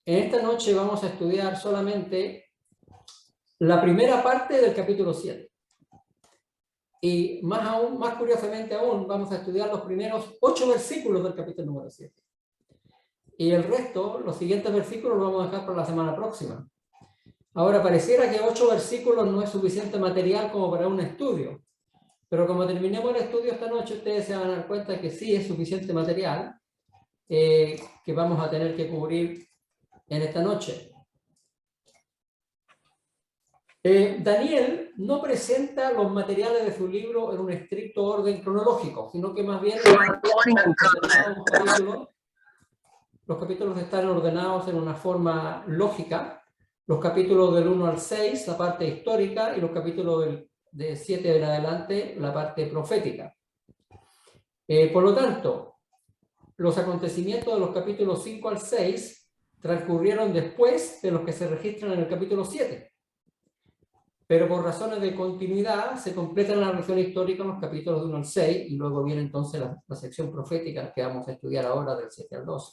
En esta noche vamos a estudiar solamente la primera parte del capítulo 7. Y más curiosamente aún, vamos a estudiar los primeros 8 versículos del capítulo número 7. Y el resto, los siguientes versículos, los vamos a dejar para la semana próxima. Ahora, pareciera que 8 versículos no es suficiente material como para un estudio. Pero como terminemos el estudio esta noche, ustedes se van a dar cuenta que sí es suficiente material que vamos a tener que cubrir en esta noche. Daniel no presenta los materiales de su libro en un estricto orden cronológico, sino que más bien los capítulos están ordenados en una forma lógica. Los capítulos del 1 al 6, la parte histórica, y los capítulos de 7 en adelante, la parte profética. Por lo tanto, los acontecimientos de los capítulos 5 al 6 transcurrieron después de los que se registran en el capítulo 7. Pero por razones de continuidad se completa la narración histórica en los capítulos de 1 al 6 y luego viene entonces la sección profética que vamos a estudiar ahora del 7 al 12.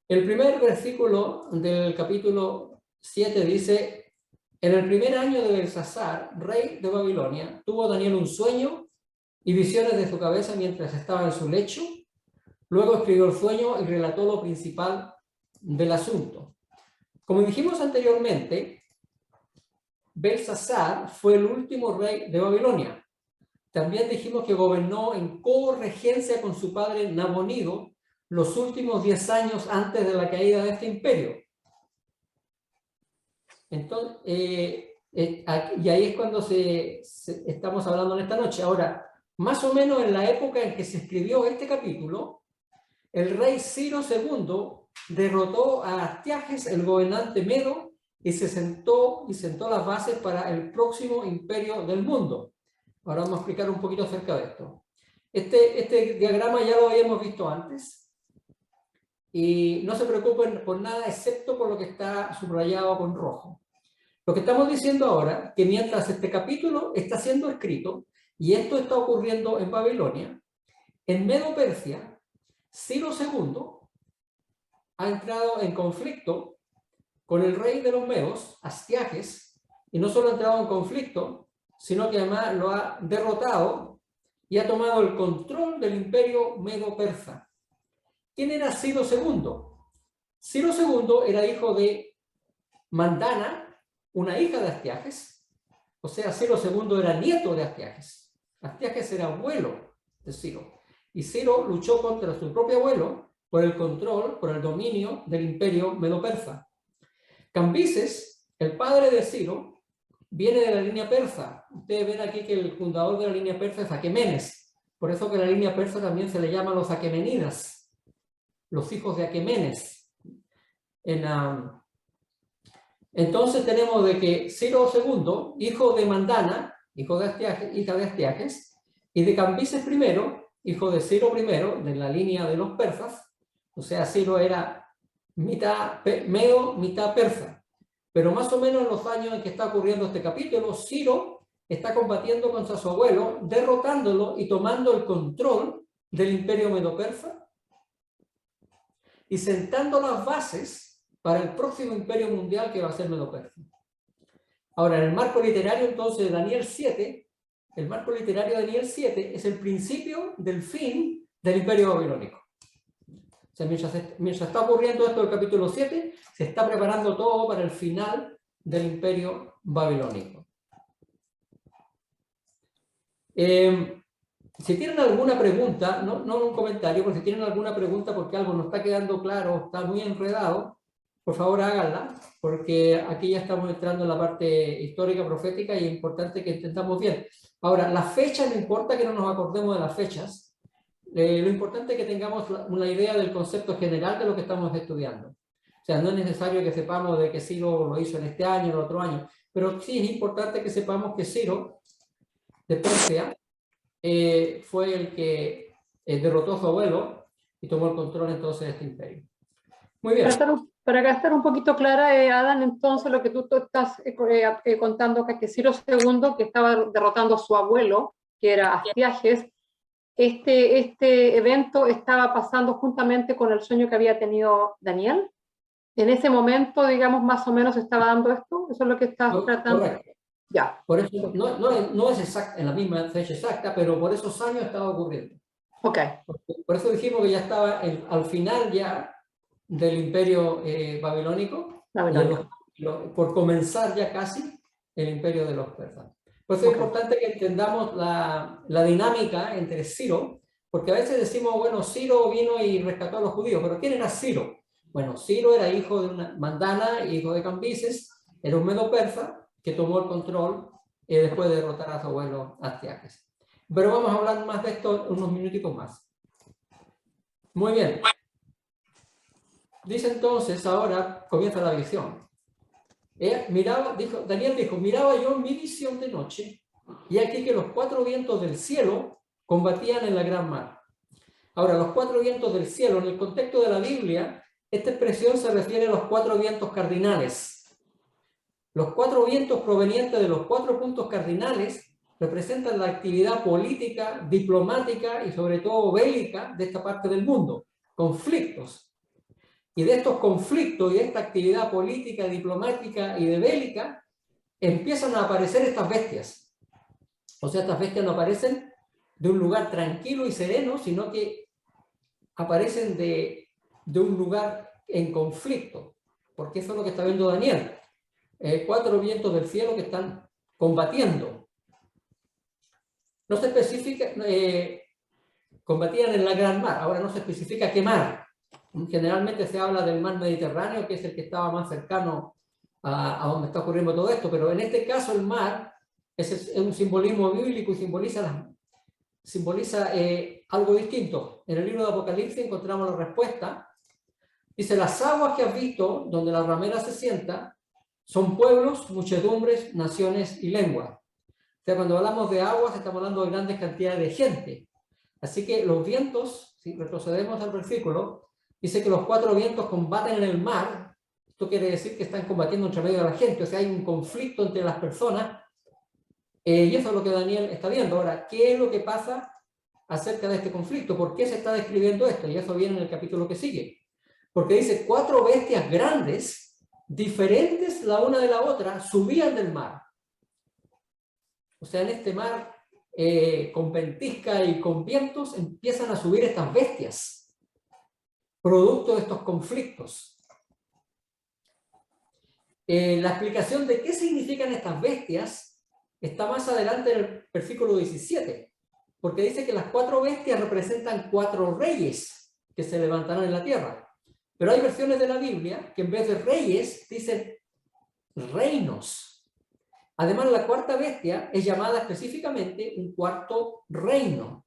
El primer versículo del capítulo 7 dice: en el primer año de Belsasar, rey de Babilonia, tuvo Daniel un sueño y visiones de su cabeza mientras estaba en su lecho. Luego escribió el sueño y relató lo principal del asunto. Como dijimos anteriormente, Belsasar fue el último rey de Babilonia. También dijimos que gobernó en corregencia con su padre Nabonido los últimos 10 años antes de la caída de este imperio. Entonces, y ahí es cuando estamos hablando en esta noche. Ahora, más o menos en la época en que se escribió este capítulo, el rey Ciro II derrotó a Astiages, el gobernante medo, y sentó las bases para el próximo imperio del mundo. Ahora vamos a explicar un poquito acerca de esto. Este diagrama ya lo habíamos visto antes, y no se preocupen por nada excepto por lo que está subrayado con rojo. Lo que estamos diciendo ahora, que mientras este capítulo está siendo escrito, y esto está ocurriendo en Babilonia, en Medo-Persia, Ciro II ha entrado en conflicto con el rey de los medos, Astiages, y no solo ha entrado en conflicto, sino que además lo ha derrotado y ha tomado el control del imperio medo-persa. ¿Quién era Ciro II? Ciro II era hijo de Mandana, una hija de Astiages, o sea, Ciro II era nieto de Astiages. Astiages era abuelo de Ciro, y Ciro luchó contra su propio abuelo por el control, por el dominio del imperio medo-persa. Cambises, el padre de Ciro, viene de la línea persa. Ustedes ven aquí que el fundador de la línea persa es Aquemenes. Por eso que la línea persa también se le llama los Aquemenidas, los hijos de Aquemenes. Entonces tenemos de que Ciro II, hijo de Mandana, hija de Astiages, y de Cambises I, hijo de Ciro I, de la línea de los persas. O sea, Ciro era mitad medo, mitad persa. Pero más o menos en los años en que está ocurriendo este capítulo, Ciro está combatiendo contra su abuelo, derrotándolo y tomando el control del imperio medo-persa y sentando las bases para el próximo imperio mundial que va a ser Medo-Persia. Ahora, en el marco literario entonces de Daniel 7, el marco literario de Daniel 7 es el principio del fin del imperio babilónico. O sea, mientras está ocurriendo esto del capítulo 7, se está preparando todo para el final del imperio babilónico. Si tienen alguna pregunta, no un comentario, pero si tienen alguna pregunta porque algo no está quedando claro, está muy enredado, por favor háganla, porque aquí ya estamos entrando en la parte histórica, profética, y es importante que entendamos bien. Ahora, las fechas, no importa que no nos acordemos de las fechas, lo importante es que tengamos una idea del concepto general de lo que estamos estudiando. O sea, no es necesario que sepamos de que Ciro lo hizo en este año, en el otro año, pero sí es importante que sepamos que Ciro de Persia fue el que derrotó a su abuelo y tomó el control entonces de este imperio. Muy bien. Para estar un poquito clara, Adán, entonces lo que tú estás contando que Ciro II, que estaba derrotando a su abuelo, que era Astiages, este evento estaba pasando juntamente con el sueño que había tenido Daniel. En ese momento, digamos, más o menos estaba dando esto. Eso es lo que estás tratando. Correcto. Ya. Por eso no es exacto, en la misma fecha exacta, pero por esos años estaba ocurriendo. Ok. Por eso dijimos que ya estaba al final ya del imperio babilónico, y por comenzar ya casi el imperio de los persas. Por eso es importante que entendamos la dinámica entre Ciro, porque a veces decimos, bueno, Ciro vino y rescató a los judíos, pero ¿quién era Ciro? Bueno, Ciro era hijo de una Mandana, hijo de Cambises, era un medo persa que tomó el control después de derrotar a su abuelo Astiages. Pero vamos a hablar más de esto unos minutitos más. Muy bien. Dice entonces, ahora comienza la visión. Daniel dijo, miraba yo mi visión de noche, y aquí que los 4 vientos del cielo combatían en la gran mar. Ahora, los 4 vientos del cielo, en el contexto de la Biblia, esta expresión se refiere a los 4 vientos cardinales. Los 4 vientos provenientes de los 4 puntos cardinales representan la actividad política, diplomática y sobre todo bélica de esta parte del mundo, conflictos. Y de estos conflictos y de esta actividad política, diplomática y de bélica, empiezan a aparecer estas bestias. O sea, estas bestias no aparecen de un lugar tranquilo y sereno, sino que aparecen de un lugar en conflicto, porque eso es lo que está viendo Daniel. 4 vientos del cielo que están combatiendo. No se especifica, combatían en la gran mar, ahora no se especifica qué mar. Generalmente se habla del mar Mediterráneo, que es el que estaba más cercano a donde está ocurriendo todo esto, pero en este caso el mar es un simbolismo bíblico y simboliza algo distinto. En el libro de Apocalipsis encontramos la respuesta. Dice, las aguas que has visto, donde la ramera se sienta, son pueblos, muchedumbres, naciones y lenguas. O sea, cuando hablamos de aguas, estamos hablando de grandes cantidades de gente. Así que los vientos, si retrocedemos al versículo, dice que los 4 vientos combaten en el mar. Esto quiere decir que están combatiendo entre medio de la gente. O sea, hay un conflicto entre las personas. Y eso es lo que Daniel está viendo. Ahora, ¿qué es lo que pasa acerca de este conflicto? ¿Por qué se está describiendo esto? Y eso viene en el capítulo que sigue. Porque dice, 4 bestias grandes, diferentes la una de la otra, subían del mar. O sea, en este mar, con ventisca y con vientos, empiezan a subir estas bestias, producto de estos conflictos. La explicación de qué significan estas bestias está más adelante en el versículo 17, porque dice que las 4 bestias representan 4 reyes que se levantarán en la tierra. Pero hay versiones de la Biblia que en vez de reyes dicen reinos. Además, la 4ª bestia es llamada específicamente un 4º reino.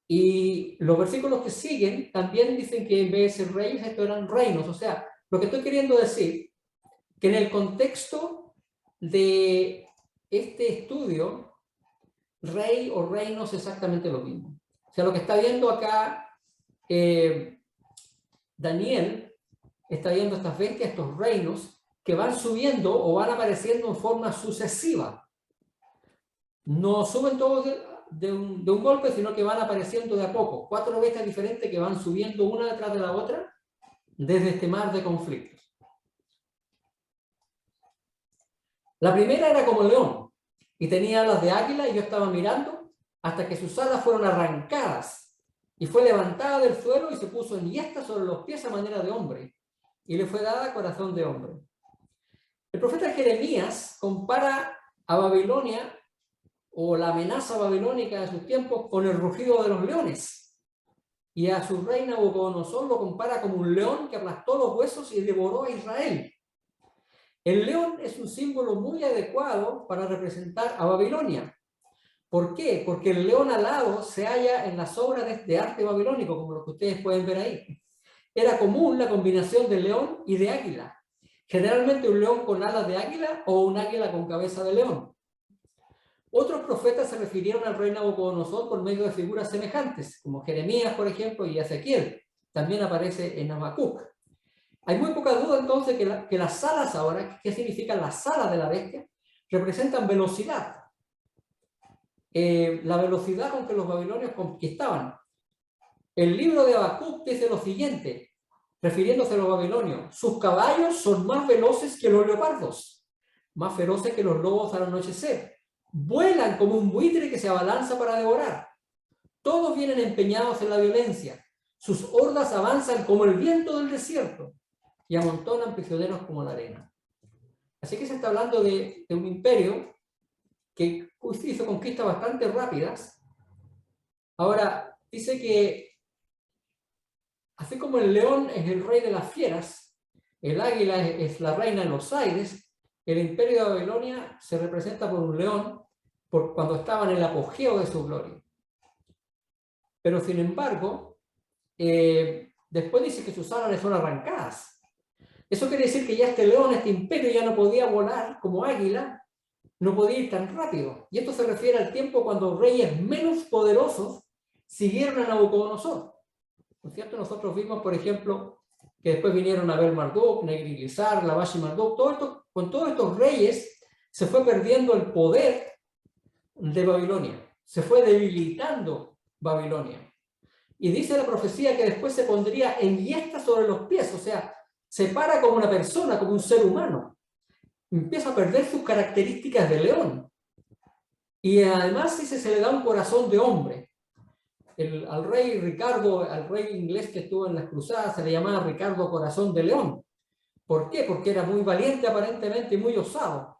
Y los versículos que siguen también dicen que en vez de ser reyes, estos eran reinos. O sea, lo que estoy queriendo decir, que en el contexto de este estudio, rey o reino es exactamente lo mismo. O sea, lo que está viendo acá Daniel, está viendo estas bestias, estos reinos, que van subiendo o van apareciendo en forma sucesiva. No suben todos de un golpe, sino que van apareciendo de a poco. 4 bestias diferentes que van subiendo una detrás de la otra desde este mar de conflictos. La primera era como león y tenía alas de águila, y yo estaba mirando hasta que sus alas fueron arrancadas y fue levantada del suelo y se puso enhiesta sobre los pies a manera de hombre, y le fue dada corazón de hombre. El profeta Jeremías compara a Babilonia, o la amenaza babilónica de sus tiempos, con el rugido de los leones. Y a su rey Nabucodonosor lo compara como un león que aplastó los huesos y devoró a Israel. El león es un símbolo muy adecuado para representar a Babilonia. ¿Por qué? Porque el león alado se halla en las obras de arte babilónico, como lo que ustedes pueden ver ahí. Era común la combinación de león y de águila. Generalmente un león con alas de águila o un águila con cabeza de león. Otros profetas se refirieron al rey Nabucodonosor por medio de figuras semejantes, como Jeremías, por ejemplo, y Ezequiel. También aparece en Habacuc. Hay muy poca duda entonces que las alas ahora, ¿qué significan las alas de la bestia? Representan velocidad. la velocidad con que los babilonios conquistaban. El libro de Habacuc dice lo siguiente, refiriéndose a los babilonios: sus caballos son más veloces que los leopardos, más feroces que los lobos al anochecer. Vuelan como un buitre que se abalanza para devorar. Todos vienen empeñados en la violencia. Sus hordas avanzan como el viento del desierto y amontonan prisioneros como la arena. Así que se está hablando de un imperio que hizo conquistas bastante rápidas. Ahora, dice que así como el león es el rey de las fieras, el águila es la reina de los aires, el imperio de Babilonia se representa por un león cuando estaba en el apogeo de su gloria. Pero sin embargo, después dice que sus alas son arrancadas. Eso quiere decir que ya este león, este imperio, ya no podía volar como águila, no podía ir tan rápido. Y esto se refiere al tiempo cuando reyes menos poderosos siguieron a Nabucodonosor. ¿No es cierto? Nosotros vimos, por ejemplo, que después vinieron Abel Marduk, Neriglissar, Labashi Marduk, con todos estos reyes se fue perdiendo el poder de Babilonia, se fue debilitando Babilonia. Y dice la profecía que después se pondría enhiesta sobre los pies, o sea, se para como una persona, como un ser humano. Empieza a perder sus características de león. Y además dice, se le da un corazón de hombre. Al rey Ricardo, al rey inglés que estuvo en las cruzadas, se le llamaba Ricardo Corazón de León. ¿Por qué? Porque era muy valiente aparentemente y muy osado.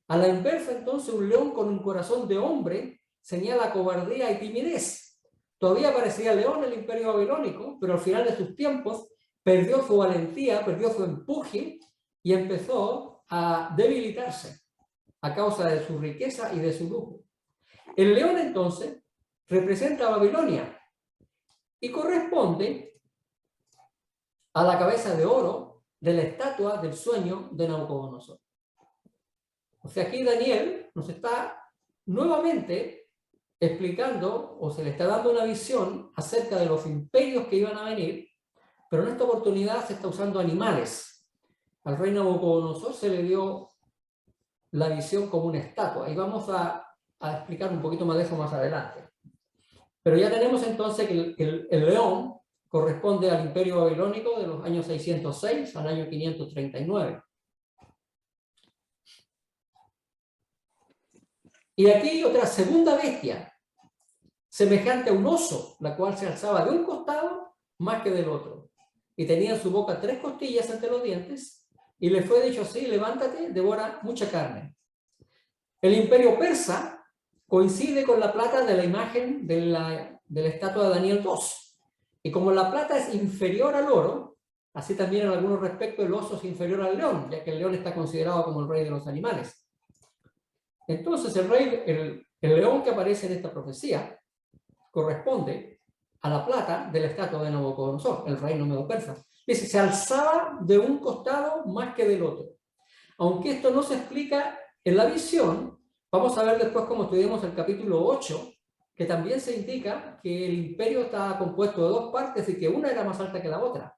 A la inversa, entonces, un león con un corazón de hombre señala cobardía y timidez. Todavía parecía león el imperio babilónico, pero al final de sus tiempos perdió su valentía, perdió su empuje y empezó a debilitarse a causa de su riqueza y de su lujo. El león, entonces, representa a Babilonia y corresponde a la cabeza de oro de la estatua del sueño de Nabucodonosor. O sea, aquí Daniel nos está nuevamente explicando, o se le está dando una visión acerca de los imperios que iban a venir, pero en esta oportunidad se está usando animales. Al rey Nabucodonosor se le dio la visión como una estatua, y vamos a explicar un poquito más de eso más adelante. Pero ya tenemos entonces que el león corresponde al imperio babilónico de los años 606 al año 539. Y aquí hay otra segunda bestia, semejante a un oso, la cual se alzaba de un costado más que del otro. Y tenía en su boca 3 costillas entre los dientes, y le fue dicho así: levántate, devora mucha carne. El imperio persa coincide con la plata de la imagen de la estatua de Daniel 2. Y como la plata es inferior al oro, así también en algunos respectos el oso es inferior al león, ya que el león está considerado como el rey de los animales. Entonces el león que aparece en esta profecía corresponde a la plata de la estatua de Nabucodonosor, el reino medo-persa. Dice, se alzaba de un costado más que del otro. Aunque esto no se explica en la visión, vamos a ver después, como estudiamos el capítulo 8, que también se indica que el imperio estaba compuesto de 2 partes y que una era más alta que la otra.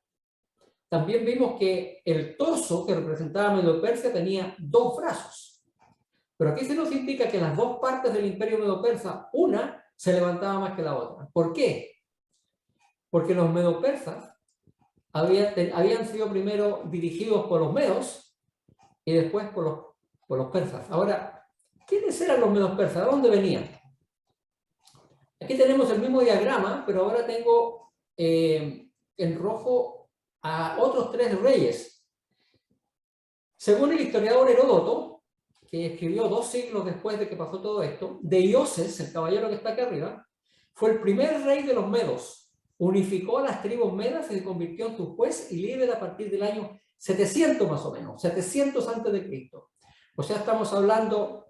También vimos que el torso que representaba a Medo-Persia tenía 2 brazos. Pero aquí se nos indica que las 2 partes del imperio medo-persa, una se levantaba más que la otra. ¿Por qué? Porque los medo-persas habían sido primero dirigidos por los medos y después por los persas. Ahora, ¿quiénes eran los medos persas? ¿De dónde venían? Aquí tenemos el mismo diagrama, pero ahora tengo en rojo a otros 3 reyes. Según el historiador Heródoto, que escribió 2 siglos después de que pasó todo esto, Deioces, el caballero que está aquí arriba, fue el primer rey de los medos. Unificó a las tribus medas y se convirtió en su juez y líder a partir del año 700 más o menos, 700 antes de Cristo. O sea, estamos hablando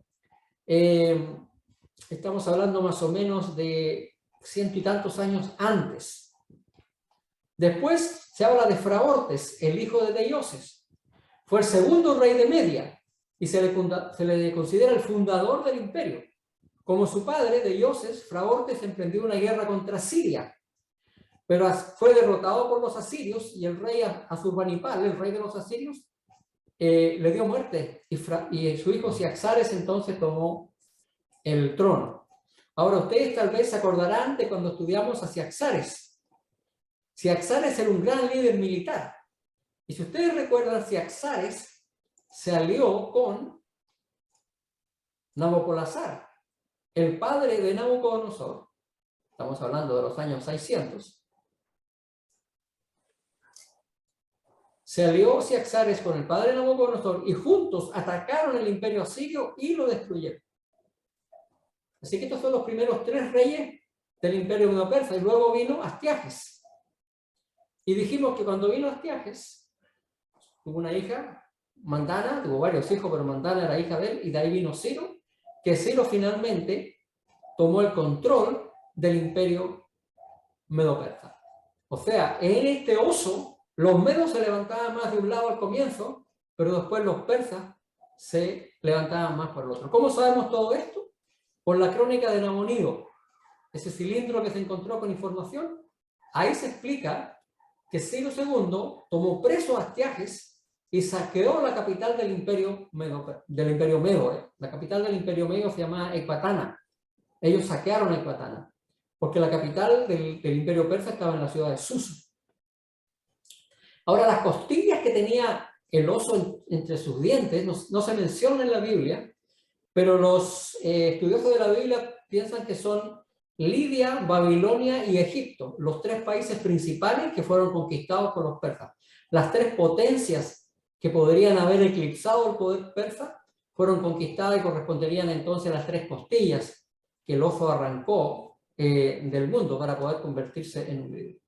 más o menos de 100 y tantos años antes. Después se habla de Fraortes, el hijo de Deioces. Fue el segundo rey de Media y se le considera el fundador del imperio. Como su padre, Deioces, Fraortes emprendió una guerra contra Siria, pero fue derrotado por los asirios y el rey Asurbanipal, el rey de los asirios, le dio muerte y su hijo Ciaxares entonces tomó el trono. Ahora, ustedes tal vez se acordarán de cuando estudiamos a Ciaxares. Ciaxares era un gran líder militar. Y si ustedes recuerdan, Ciaxares se alió con Nabopolassar, el padre de Nabucodonosor. Estamos hablando de los años 600. Se alió Ciaxares con el padre de Nabucodonosor y juntos atacaron el imperio asirio y lo destruyeron. Así que estos son los primeros 3 reyes del imperio medo-persa. Y luego vino Astiages. Y dijimos que cuando vino Astiages, tuvo una hija, Mandana, tuvo varios hijos, pero Mandana era hija de él, y de ahí vino Ciro, que Ciro finalmente tomó el control del imperio medo-persa. O sea, en este oso, los medos se levantaban más de un lado al comienzo, pero después los persas se levantaban más por el otro. ¿Cómo sabemos todo esto? Por la crónica de Nabonido, ese cilindro que se encontró con información. Ahí se explica que Ciro II tomó preso a Astiages y saqueó la capital del imperio Medo. La capital del imperio Medo se llamaba Ecbatana. Ellos saquearon Ecbatana, porque la capital del imperio persa estaba en la ciudad de Susa. Ahora, las costillas que tenía el oso entre sus dientes no se mencionan en la Biblia, pero los estudiosos de la Biblia piensan que son Lidia, Babilonia y Egipto, los 3 países principales que fueron conquistados por los persas. Las 3 potencias que podrían haber eclipsado el poder persa fueron conquistadas y corresponderían entonces a las 3 costillas que el oso arrancó del mundo para poder convertirse en un líder.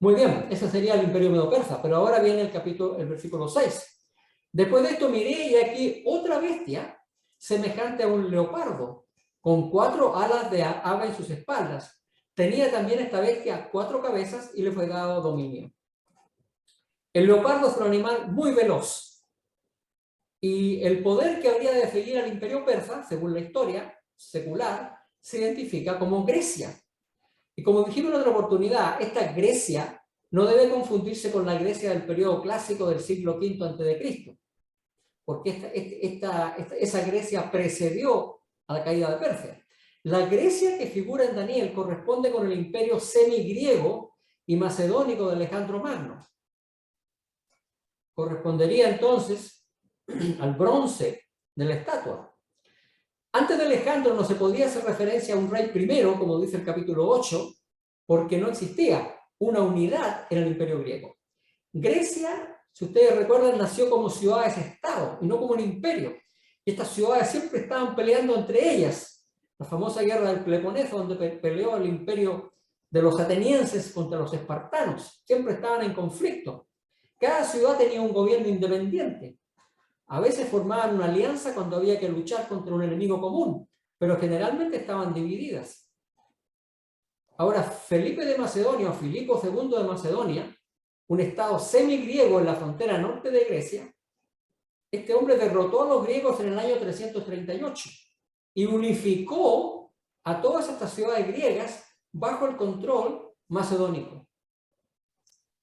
Muy bien, ese sería el imperio medo-persa, pero ahora viene el versículo 6. Después de esto miré y aquí otra bestia semejante a un leopardo, con 4 alas de ave en sus espaldas. Tenía también esta bestia 4 cabezas y le fue dado dominio. El leopardo es un animal muy veloz. Y el poder que habría de seguir al imperio persa, según la historia secular, se identifica como Grecia. Y como dijimos en otra oportunidad, esta Grecia no debe confundirse con la Grecia del periodo clásico del siglo V a.C., porque esa Grecia precedió a la caída de Persia. La Grecia que figura en Daniel corresponde con el imperio semigriego y macedónico de Alejandro Magno. Correspondería entonces al bronce de la estatua. Antes de Alejandro no se podía hacer referencia a un rey primero, como dice el capítulo 8, porque no existía una unidad en el imperio griego. Grecia, si ustedes recuerdan, nació como ciudades-estado y no como un imperio. Y estas ciudades siempre estaban peleando entre ellas. La famosa guerra del Peloponeso, donde peleó el imperio de los atenienses contra los espartanos. Siempre estaban en conflicto. Cada ciudad tenía un gobierno independiente. A veces formaban una alianza cuando había que luchar contra un enemigo común, pero generalmente estaban divididas. Ahora, Felipe de Macedonia, o Filipo II de Macedonia, un estado semigriego en la frontera norte de Grecia, este hombre derrotó a los griegos en el año 338 y unificó a todas estas ciudades griegas bajo el control macedónico.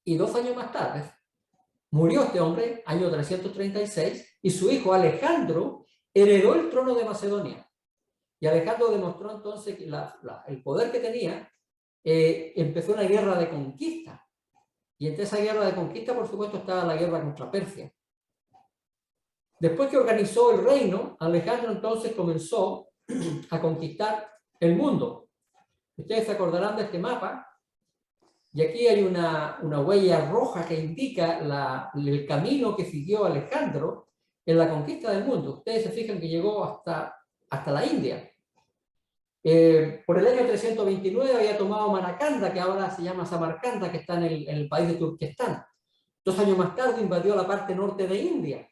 Y 2 años más tarde, murió este hombre, año 336, y su hijo Alejandro heredó el trono de Macedonia. Y Alejandro demostró entonces que el poder que tenía. Empezó una guerra de conquista. Y entre esa guerra de conquista, por supuesto, estaba la guerra contra Persia. Después que organizó el reino, Alejandro entonces comenzó a conquistar el mundo. Ustedes se acordarán de este mapa. Y aquí hay una huella roja que indica el camino que siguió Alejandro en la conquista del mundo. Ustedes se fijan que llegó hasta la India. Por el año 329 había tomado Manakanda, que ahora se llama Samarcanda, que está en el país de Turquestán. 2 años más tarde invadió la parte norte de India.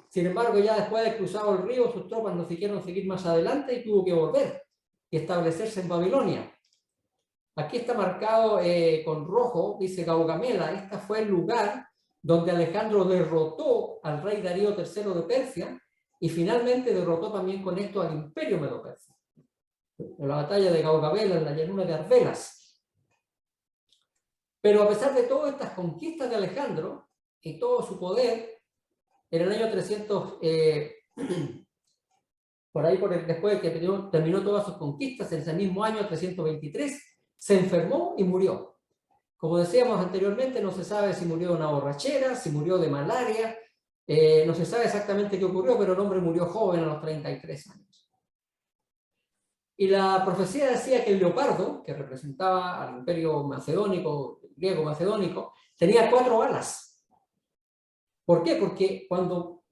Sin embargo, ya después de cruzado el río, sus tropas no quisieron seguir más adelante y tuvo que volver y establecerse en Babilonia. Aquí está marcado con rojo, dice Gaugamela. Este fue el lugar donde Alejandro derrotó al rey Darío III de Persia y finalmente derrotó también con esto al imperio medo-persa. En la batalla de Gaugamela, en la llanura de Arbelas. Pero a pesar de todas estas conquistas de Alejandro y todo su poder, en el año después de que terminó todas sus conquistas, en ese mismo año 323, se enfermó y murió. Como decíamos anteriormente, no se sabe si murió de una borrachera, si murió de malaria, no se sabe exactamente qué ocurrió, pero el hombre murió joven a los 33 años. Y la profecía decía que el leopardo, que representaba al imperio macedónico, griego macedónico, tenía 4 alas. ¿Por qué? Porque cuando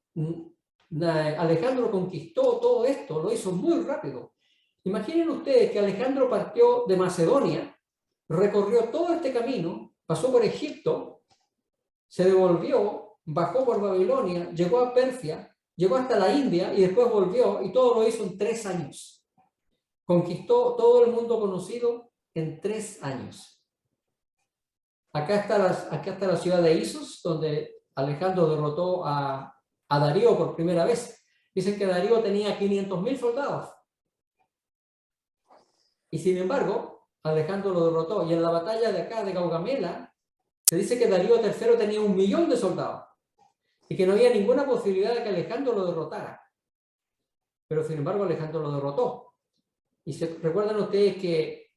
Alejandro conquistó todo esto, lo hizo muy rápido. Imaginen ustedes que Alejandro partió de Macedonia, recorrió todo este camino, pasó por Egipto, se devolvió, bajó por Babilonia, llegó a Persia, llegó hasta la India y después volvió, y todo lo hizo en 3 años. Conquistó todo el mundo conocido en 3 años. Acá está la ciudad de Isos, donde Alejandro derrotó a Darío por primera vez. Dicen que Darío tenía 500.000 soldados. Y sin embargo, Alejandro lo derrotó. Y en la batalla de acá, de Gaugamela, se dice que Darío III tenía 1.000.000 de soldados. Y que no había ninguna posibilidad de que Alejandro lo derrotara. Pero sin embargo, Alejandro lo derrotó. Y recuerdan ustedes que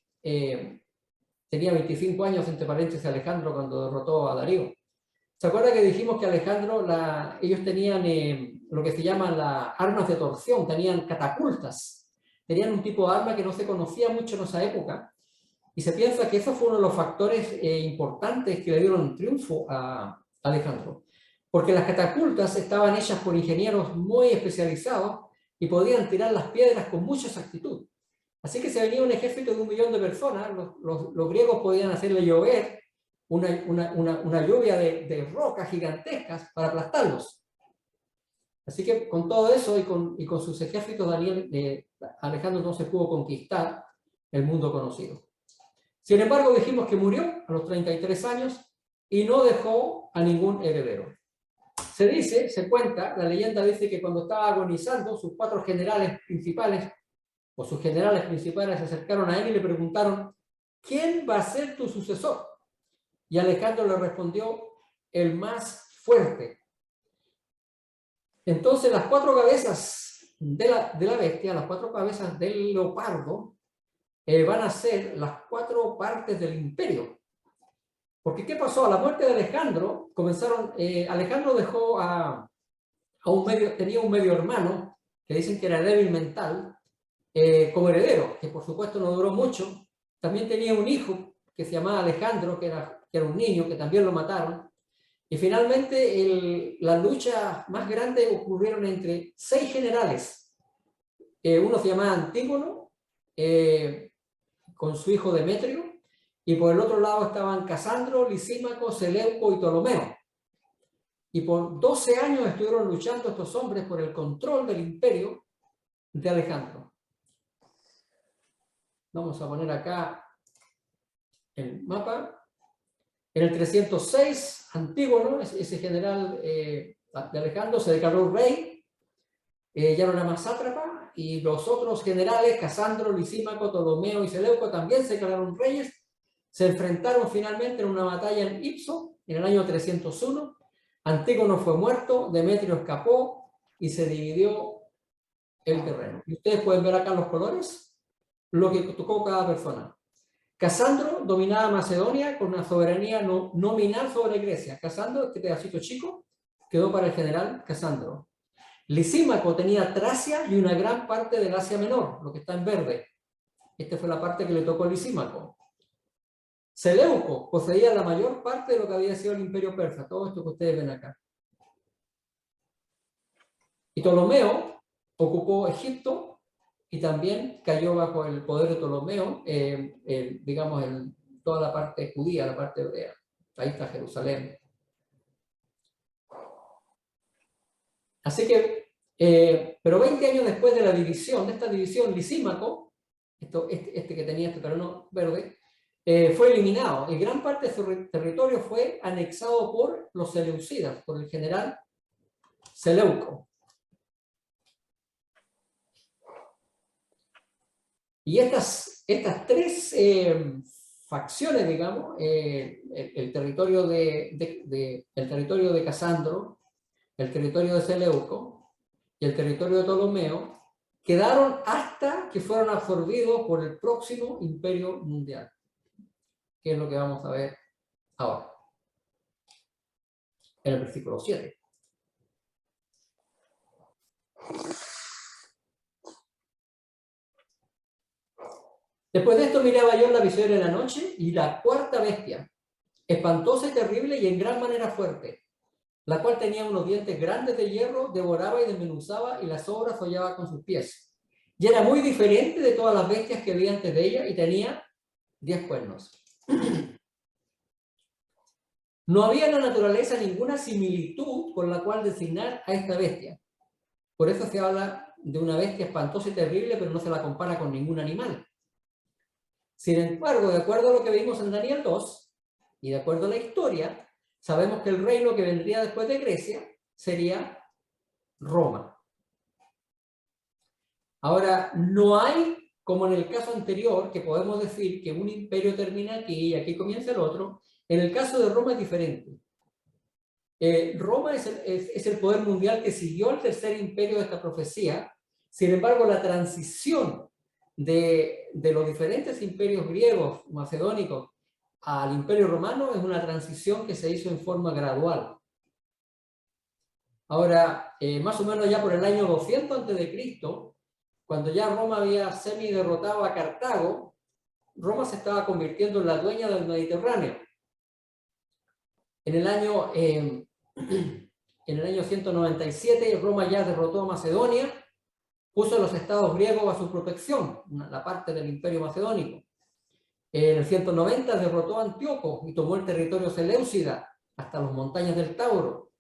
tenía 25 años, entre paréntesis, Alejandro, cuando derrotó a Darío. ¿Se acuerdan que dijimos que Alejandro, ellos tenían lo que se llaman las armas de torsión, tenían catapultas, tenían un tipo de arma que no se conocía mucho en esa época, y se piensa que eso fue uno de los factores importantes que le dieron triunfo a Alejandro, porque las catapultas estaban hechas por ingenieros muy especializados y podían tirar las piedras con mucha exactitud. Así que se venía un ejército de 1.000.000 de personas, los griegos podían hacerle llover una lluvia de rocas gigantescas para aplastarlos. Así que con todo eso y con sus ejércitos, Alejandro entonces pudo conquistar el mundo conocido. Sin embargo, dijimos que murió a los 33 años y no dejó a ningún heredero. Se cuenta, la leyenda dice que cuando estaba agonizando, sus 4 generales principales, o sus generales principales, se acercaron a él y le preguntaron: ¿quién va a ser tu sucesor? Y Alejandro le respondió: el más fuerte. Entonces las 4 cabezas de la bestia, las 4 cabezas del leopardo, van a ser las 4 partes del imperio. Porque ¿qué pasó? A la muerte de Alejandro, Alejandro dejó tenía un medio hermano, que dicen que era débil mental, como heredero, que por supuesto no duró mucho. También tenía un hijo que se llamaba Alejandro, que era un niño, que también lo mataron. Y finalmente las luchas más grandes ocurrieron entre 6 generales. Uno se llamaba Antígono, con su hijo Demetrio, y por el otro lado estaban Casandro, Lisímaco, Seleuco y Ptolomeo. Y por 12 años estuvieron luchando estos hombres por el control del imperio de Alejandro. Vamos a poner acá el mapa. En el 306, Antígono, ese general de Alejandro, se declaró rey, ya no era más sátrapa, y los otros generales, Casandro, Lisímaco, Ptolomeo y Seleuco, también se declararon reyes. Se enfrentaron finalmente en una batalla en Ipso, en el año 301. Antígono fue muerto, Demetrio escapó y se dividió el terreno. Y ustedes pueden ver acá los colores, lo que tocó cada persona. Casandro dominaba Macedonia con una soberanía nominal sobre Grecia. Casandro, este pedacito chico, quedó para el general Casandro. Lisímaco tenía Tracia y una gran parte del Asia Menor, lo que está en verde. Esta fue la parte que le tocó a Lisímaco. Seleuco poseía la mayor parte de lo que había sido el imperio persa, todo esto que ustedes ven acá. Y Ptolomeo ocupó Egipto y también cayó bajo el poder de Ptolomeo, digamos, en toda la parte judía, la parte hebrea. Ahí está Jerusalén. Así que, pero 20 años después de la división, de esta división, Lisímaco, este que tenía este terreno verde, fue eliminado y gran parte de su territorio fue anexado por los seleucidas, por el general Seleuco. Y estas 3 facciones, digamos, el territorio de Casandro, el territorio de Seleuco y el territorio de Ptolomeo, quedaron hasta que fueron absorbidos por el próximo imperio mundial, que es lo que vamos a ver ahora, en el versículo 7. Después de esto miraba yo en la visión de la noche, y la cuarta bestia, espantosa y terrible y en gran manera fuerte, la cual tenía unos dientes grandes de hierro, devoraba y desmenuzaba, y las obras hollaba con sus pies. Y era muy diferente de todas las bestias que había antes de ella, y tenía 10 cuernos. No había en la naturaleza ninguna similitud con la cual designar a esta bestia. Por eso se habla de una bestia espantosa y terrible, pero no se la compara con ningún animal. Sin embargo, de acuerdo a lo que vimos en Daniel 2, y de acuerdo a la historia, sabemos que el reino que vendría después de Grecia sería Roma. Ahora, no hay, como en el caso anterior, que podemos decir que un imperio termina aquí y aquí comienza el otro. En el caso de Roma es diferente. Roma es el poder mundial que siguió el tercer imperio de esta profecía. Sin embargo, la transición de los diferentes imperios griegos, macedónicos, al imperio romano es una transición que se hizo en forma gradual. Ahora, más o menos ya por el año 200 a.C., cuando ya Roma había semi-derrotado a Cartago, Roma se estaba convirtiendo en la dueña del Mediterráneo. En el año 197, Roma ya derrotó a Macedonia, puso a los estados griegos a su protección, la parte del imperio macedónico. En el 190 derrotó a Antíoco y tomó el territorio seleucida hasta las montañas del Tauro.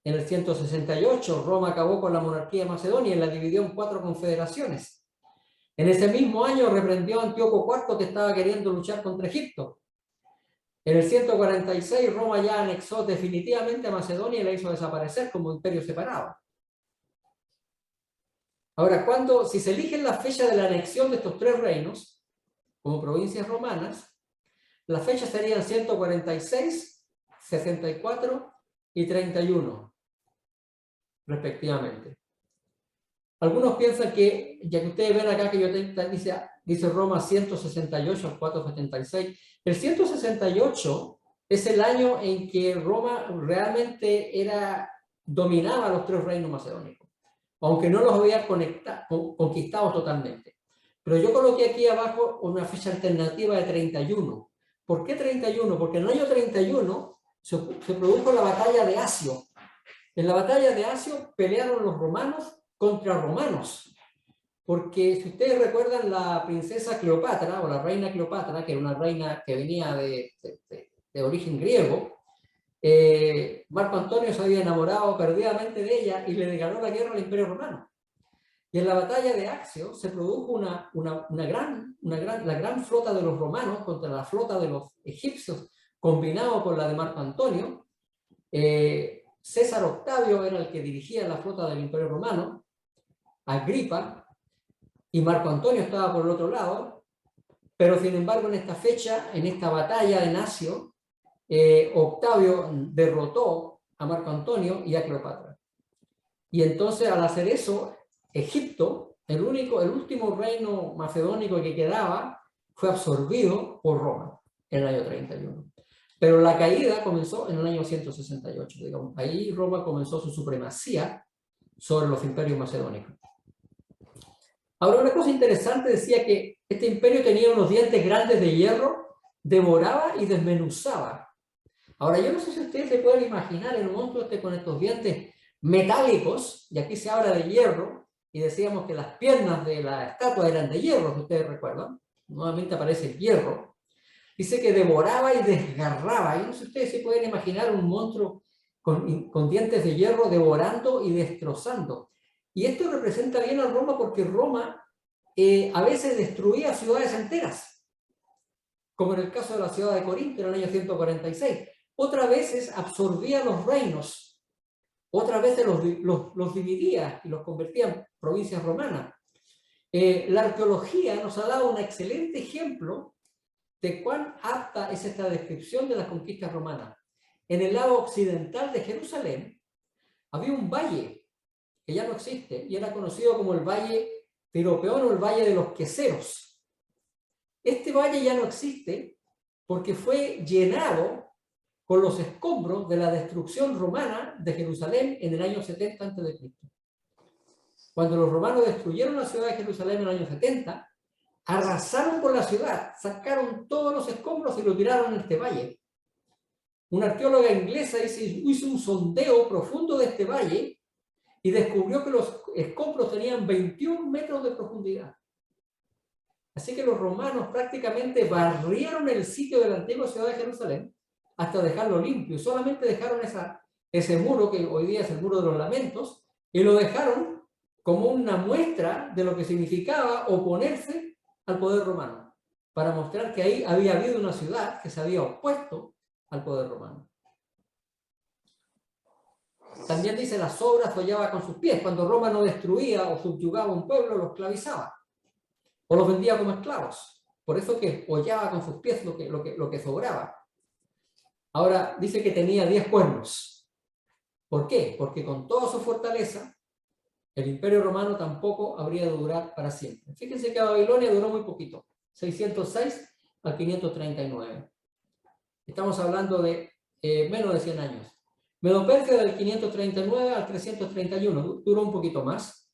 En el 168, Roma acabó con la monarquía de Macedonia y la dividió en 4 confederaciones. En ese mismo año reprendió a Antíoco IV, que estaba queriendo luchar contra Egipto. En el 146, Roma ya anexó definitivamente a Macedonia y la hizo desaparecer como imperio separado. Ahora, si se eligen las fechas de la anexión de estos 3 reinos como provincias romanas, las fechas serían 146, 64 y 31, respectivamente. Algunos piensan que, ya que ustedes ven acá que yo dice Roma 168 al 476, el 168 es el año en que Roma realmente dominaba los 3 reinos macedónicos, aunque no los había conquistado totalmente. Pero yo coloqué aquí abajo una fecha alternativa de 31. ¿Por qué 31? Porque en el año 31 se produjo la batalla de Asio. En la batalla de Asio pelearon los romanos contra romanos, porque si ustedes recuerdan, la princesa Cleopatra, o la reina Cleopatra, que era una reina que venía de origen griego, Marco Antonio se había enamorado perdidamente de ella y le declaró la guerra al Imperio Romano. Y en la batalla de Accio se produjo la gran flota de los romanos contra la flota de los egipcios, combinado con la de Marco Antonio. César Octavio era el que dirigía la flota del Imperio Romano, Agripa, y Marco Antonio estaba por el otro lado, pero sin embargo en esta fecha, en esta batalla de Accio, Octavio derrotó a Marco Antonio y a Cleopatra. Y entonces, al hacer eso, Egipto, el último reino macedónico que quedaba, fue absorbido por Roma en el año 31. Pero la caída comenzó en el año 168. Digamos. Ahí Roma comenzó su supremacía sobre los imperios macedónicos. Ahora, una cosa interesante decía que este imperio tenía unos dientes grandes de hierro, devoraba y desmenuzaba. Ahora, yo no sé si ustedes se pueden imaginar el monstruo con estos dientes metálicos, y aquí se habla de hierro, y decíamos que las piernas de la estatua eran de hierro, si ustedes recuerdan. Nuevamente aparece el hierro. Dice que devoraba y desgarraba. Yo no sé si ustedes se pueden imaginar un monstruo con dientes de hierro devorando y destrozando. Y esto representa bien a Roma, porque Roma a veces destruía ciudades enteras, como en el caso de la ciudad de Corinto en el año 146. Otras veces absorbía los reinos, otras veces los dividía y los convertía en provincias romanas. La arqueología nos ha dado un excelente ejemplo de cuán apta es esta descripción de las conquistas romanas. En el lado occidental de Jerusalén había un valle que ya no existe y era conocido como el Valle Tiropeón o el Valle de los Queseros. Este valle ya no existe porque fue llenado con los escombros de la destrucción romana de Jerusalén en el año 70 a.C. Cuando los romanos destruyeron la ciudad de Jerusalén en el año 70, arrasaron con la ciudad, sacaron todos los escombros y lo tiraron en este valle. Una arqueóloga inglesa hizo un sondeo profundo de este valle y descubrió que los escombros tenían 21 metros de profundidad. Así que los romanos prácticamente barrieron el sitio de la antigua ciudad de Jerusalén hasta dejarlo limpio. Solamente dejaron ese muro, que hoy día es el Muro de los Lamentos, y lo dejaron como una muestra de lo que significaba oponerse al poder romano, para mostrar que ahí había habido una ciudad que se había opuesto al poder romano. También dice, las obras hollaba con sus pies. Cuando Roma no destruía o subyugaba un pueblo, los esclavizaba o los vendía como esclavos. Por eso que hollaba con sus pies lo que sobraba. Ahora dice que tenía 10 cuernos. ¿Por qué? Porque con toda su fortaleza, el Imperio Romano tampoco habría de durar para siempre. Fíjense que Babilonia duró muy poquito, 606 al 539. Estamos hablando de menos de 100 años. Medo-Persia del 539 al 331, duró un poquito más.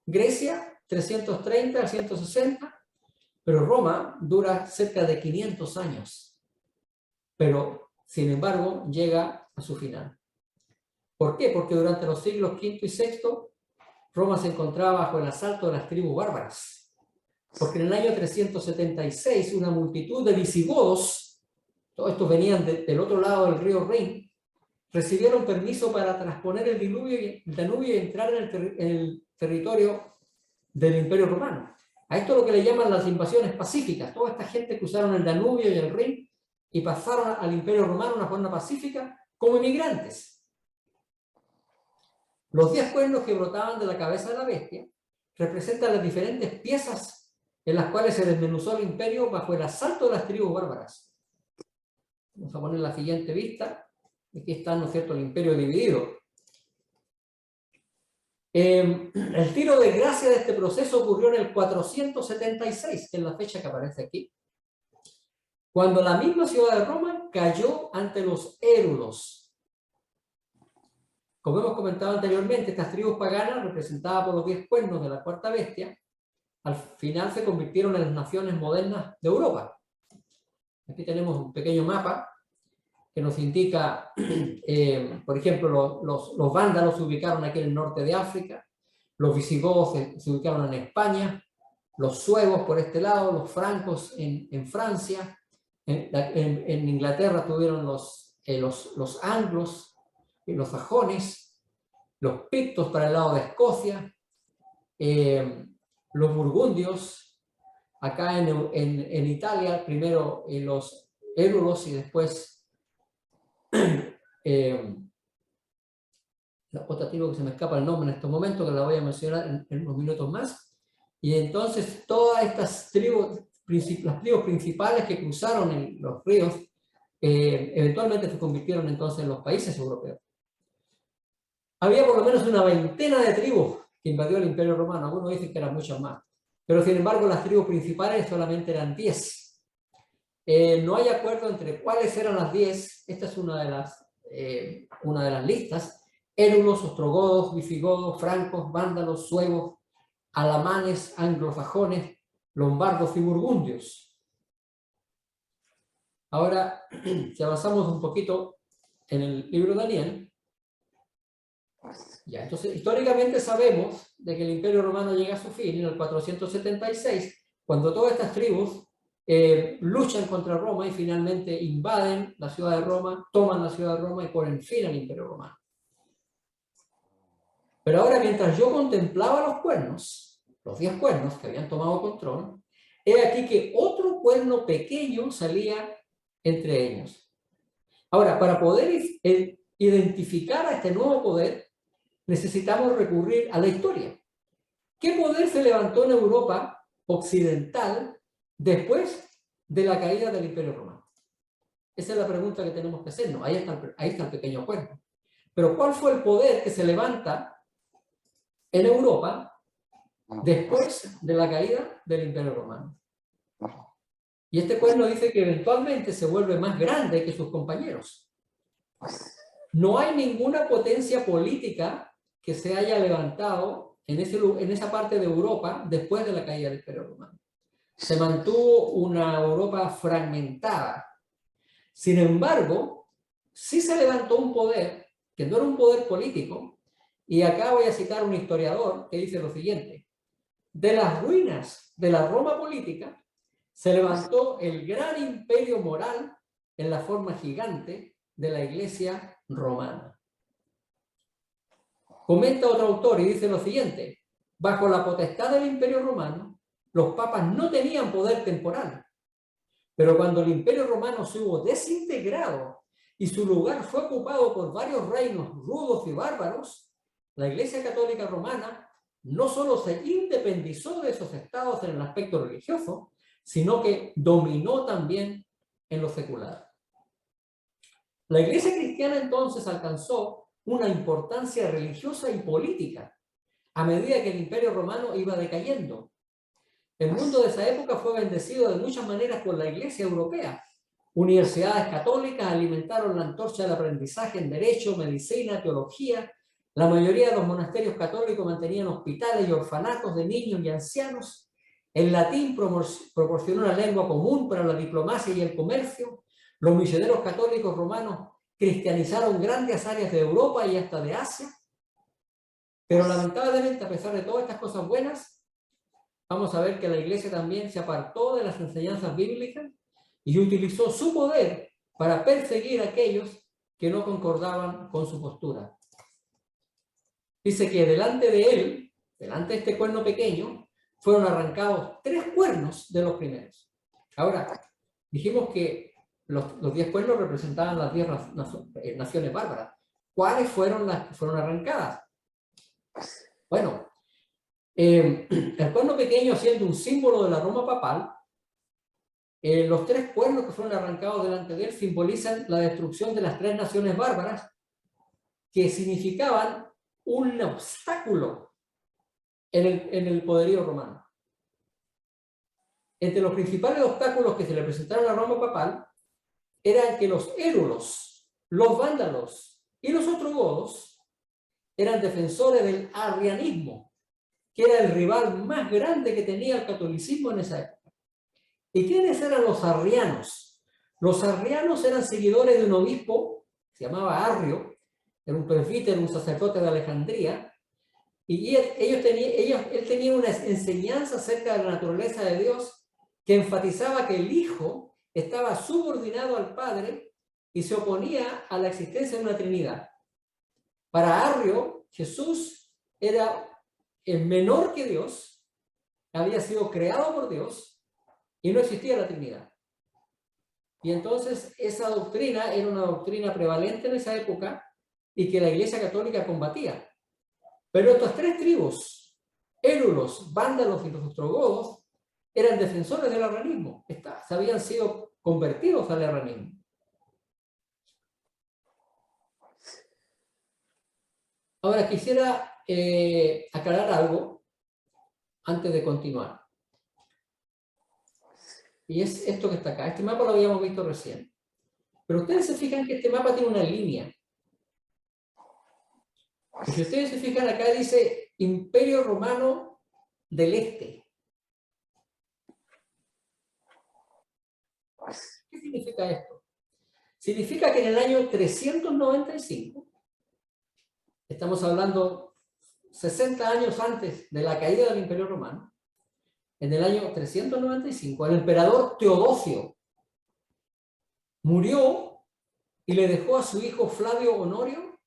Grecia, 330 al 160, pero Roma dura cerca de 500 años. Pero, sin embargo, llega a su final. ¿Por qué? Porque durante los siglos V y VI, Roma se encontraba bajo el asalto de las tribus bárbaras. Porque en el año 376, una multitud de visigodos, todos estos venían del otro lado del río Rin, recibieron permiso para trasponer el Danubio y entrar en el territorio del Imperio Romano. A esto es lo que le llaman las invasiones pacíficas. Toda esta gente cruzaron el Danubio y el Rin y pasaron al Imperio Romano de una forma pacífica como inmigrantes. Los 10 cuernos que brotaban de la cabeza de la bestia representan las diferentes piezas en las cuales se desmenuzó el imperio bajo el asalto de las tribus bárbaras. Vamos a poner la siguiente vista. Aquí está, ¿no es cierto?, el imperio dividido. El tiro de gracia de este proceso ocurrió en el 476, que es la fecha que aparece aquí, cuando la misma ciudad de Roma cayó ante los érulos. Como hemos comentado anteriormente, estas tribus paganas, representadas por los 10 cuernos de la cuarta bestia, al final se convirtieron en las naciones modernas de Europa. Aquí tenemos un pequeño mapa que nos indica, por ejemplo, los vándalos se ubicaron aquí en el norte de África, los visigodos se ubicaron en España, los suevos por este lado, los francos en Francia, en Inglaterra tuvieron los anglos, los sajones, los pictos para el lado de Escocia, los burgundios, acá en Italia, primero los érulos y después otra tribu que se me escapa el nombre en estos momentos, que la voy a mencionar en unos minutos más. Y entonces todas estas tribus, las tribus principales que cruzaron los ríos, eventualmente se convirtieron entonces en los países europeos. Había por lo menos una veintena de tribus que invadió el Imperio Romano. Algunos dicen que eran muchas más. Pero sin embargo las tribus principales solamente eran 10. No hay acuerdo entre cuáles eran las 10. Esta es una de las listas. Érulos, ostrogodos, visigodos, francos, vándalos, suevos, alamanes, anglosajones, lombardos y burgundios. Ahora, si avanzamos un poquito en el libro de Daniel, ya, entonces históricamente sabemos de que el Imperio Romano llega a su fin en el 476, cuando todas estas tribus luchan contra Roma y finalmente invaden la ciudad de Roma, toman la ciudad de Roma y ponen fin al Imperio Romano. Pero ahora, mientras yo contemplaba los cuernos, los 10 cuernos que habían tomado control, he aquí que otro cuerno pequeño salía entre ellos. Ahora, para poder identificar a este nuevo poder, necesitamos recurrir a la historia. ¿Qué poder se levantó en Europa occidental después de la caída del Imperio Romano? Esa es la pregunta que tenemos que hacernos. Ahí está el pequeño cuerno. Pero ¿cuál fue el poder que se levanta en Europa después de la caída del Imperio Romano. Y este cuerno dice que eventualmente se vuelve más grande que sus compañeros. No hay ninguna potencia política que se haya levantado en esa parte de Europa después de la caída del Imperio Romano. Se mantuvo una Europa fragmentada. Sin embargo, sí se levantó un poder, que no era un poder político, y acá voy a citar a un historiador que dice lo siguiente: de las ruinas de la Roma política se levantó el gran imperio moral en la forma gigante de la Iglesia romana. Comenta otro autor y dice lo siguiente: bajo la potestad del Imperio Romano, los papas no tenían poder temporal, pero cuando el Imperio Romano se hubo desintegrado y su lugar fue ocupado por varios reinos rudos y bárbaros, la Iglesia Católica Romana no solo se independizó de esos estados en el aspecto religioso, sino que dominó también en lo secular. La Iglesia cristiana entonces alcanzó una importancia religiosa y política a medida que el Imperio Romano iba decayendo. El mundo de esa época fue bendecido de muchas maneras por la Iglesia europea. Universidades católicas alimentaron la antorcha del aprendizaje en derecho, medicina, teología. La mayoría de los monasterios católicos mantenían hospitales y orfanatos de niños y ancianos. El latín proporcionó una lengua común para la diplomacia y el comercio. Los misioneros católicos romanos cristianizaron grandes áreas de Europa y hasta de Asia. Pero lamentablemente, a pesar de todas estas cosas buenas, vamos a ver que la Iglesia también se apartó de las enseñanzas bíblicas y utilizó su poder para perseguir a aquellos que no concordaban con su postura. Dice que delante de él, delante de este cuerno pequeño, fueron arrancados 3 cuernos de los primeros. Ahora, dijimos que los 10 cuernos representaban las 10 naciones bárbaras. ¿Cuáles fueron las que fueron arrancadas? Bueno, el cuerno pequeño siendo un símbolo de la Roma papal, los 3 cuernos que fueron arrancados delante de él simbolizan la destrucción de las 3 naciones bárbaras que significaban un obstáculo en el poderío romano. Entre los principales obstáculos que se le presentaron a la Roma papal eran que los érulos, los vándalos y los ostrogodos eran defensores del arrianismo, que era el rival más grande que tenía el catolicismo en esa época. ¿Y quiénes eran los arrianos? Los arrianos eran seguidores de un obispo, se llamaba Arrio, era un presbítero, un sacerdote de Alejandría, y él tenía una enseñanza acerca de la naturaleza de Dios que enfatizaba que el Hijo estaba subordinado al Padre y se oponía a la existencia de una Trinidad. Para Arrio, Jesús era el menor que Dios, había sido creado por Dios y no existía la Trinidad. Y entonces esa doctrina era una doctrina prevalente en esa época y que la Iglesia Católica combatía. Pero estas 3 tribus, érulos, vándalos y los ostrogodos, eran defensores del arrianismo. Se habían sido convertidos al arrianismo. Ahora quisiera aclarar algo antes de continuar. Y es esto que está acá. Este mapa lo habíamos visto recién. Pero ustedes se fijan que este mapa tiene una línea. Y si ustedes se fijan acá dice Imperio Romano del Este. ¿Qué significa esto? Significa que en el año 395, estamos hablando 60 años antes de la caída del Imperio Romano, en el año 395, el emperador Teodosio murió y le dejó a su hijo Flavio Honorio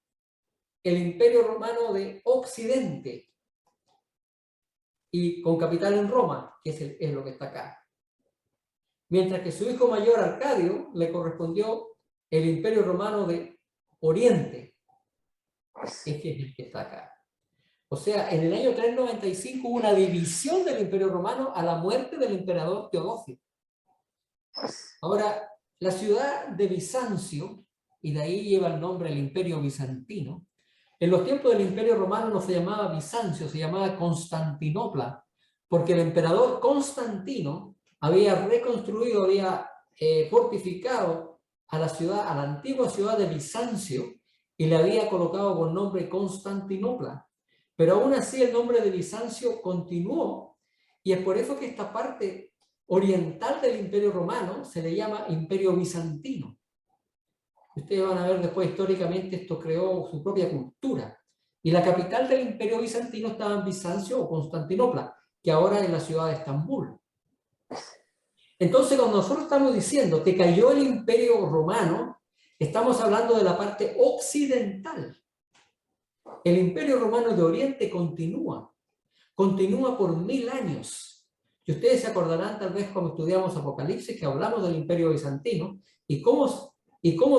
el Imperio Romano de Occidente, y con capital en Roma, que es lo que está acá. Mientras que su hijo mayor Arcadio le correspondió el Imperio Romano de Oriente, que es el que está acá. O sea, en el año 395 hubo una división del Imperio Romano a la muerte del emperador Teodosio. Ahora, la ciudad de Bizancio, y de ahí lleva el nombre del Imperio Bizantino, En los tiempos del Imperio Romano no se llamaba Bizancio, se llamaba Constantinopla, porque el emperador Constantino había reconstruido, había fortificado a la ciudad, a la antigua ciudad de Bizancio, y le había colocado por nombre Constantinopla. Pero aún así el nombre de Bizancio continuó, y es por eso que esta parte oriental del Imperio Romano se le llama Imperio Bizantino. Ustedes van a ver después históricamente esto creó su propia cultura. Y la capital del Imperio Bizantino estaba en Bizancio o Constantinopla, que ahora es la ciudad de Estambul. Entonces, cuando nosotros estamos diciendo que cayó el Imperio Romano, estamos hablando de la parte occidental. El Imperio Romano de Oriente continúa por 1000 años. Y ustedes se acordarán tal vez cuando estudiamos Apocalipsis, que hablamos del Imperio Bizantino, y cómo